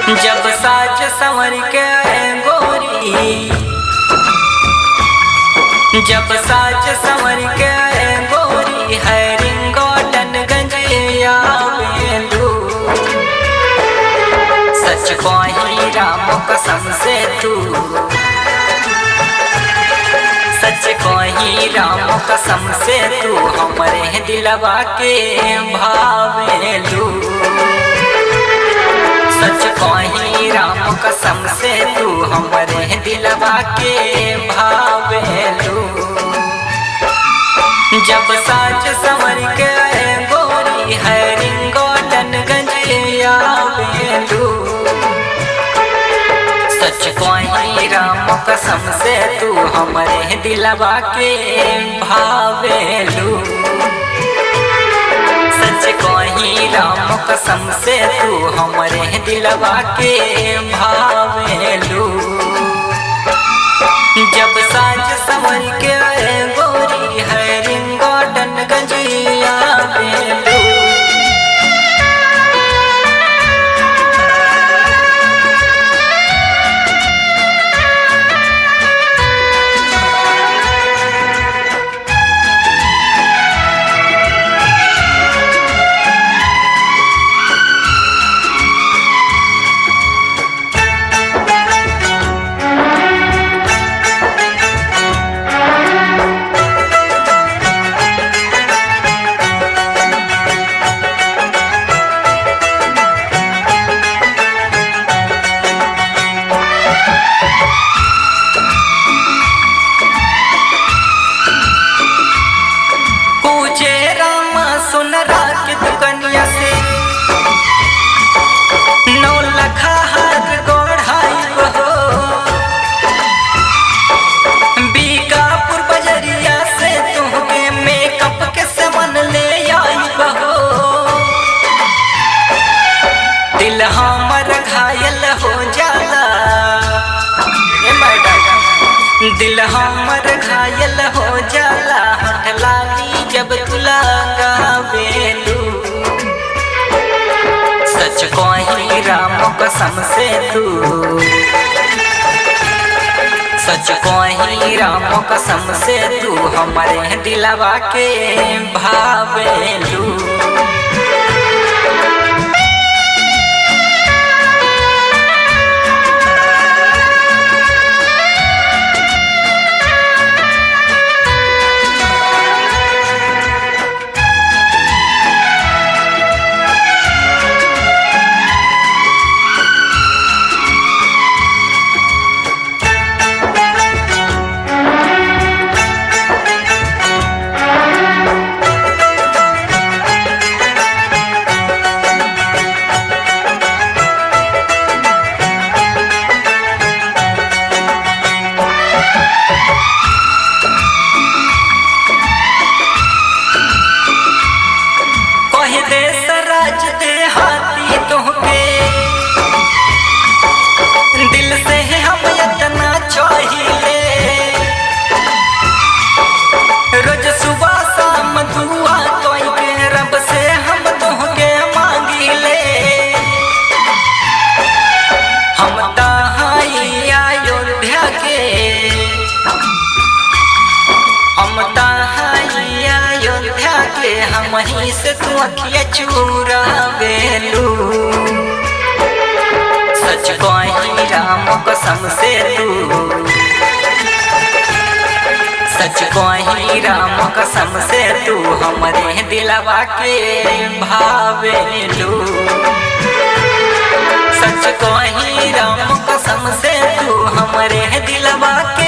जब साज संवर के गोरी, जब साज संवर के गोरी है रिंगोटन गंजिया बेलू। सच कही राम कसम से तू, सच कही राम कसम से तू हमरे दिलवा के भावेलू। सच कही राम कसम से तू हमरे दिलवा के भावेलू। जब साज संवर के गोरी है रिंगोटन गंजिया बेलू। सच कही राम कसम से तू हमरे दिलवा के भावेलू। सच कही राम कसम से तू हमरे दिलवा के भावेलू। जब साज संवर के गोरी है रिंगोटन गंजिया बेलू। दिल हमर घायल हो जाला, दिल हमर घायल हो जाला होठ लाली जब तू लगावेलू। सच कही राम कसम से तू, सच कही राम कसम से तू हमरे दिलवा के भावेलू। दिल से हम इतना चाहिए, रोज सुबह शाम दुआ कोई के रब से हम तोहके मांगिले। हम ताई अयोध्या के, हम ताई अयोध्या के, हम ही से तू अखिया चुरावेलू। सच कही राम कसम से तू, सच कही राम कसम से तू हमरे दिलवा के भावेलू। सच कही राम कसम से तू हमरे दिलवा के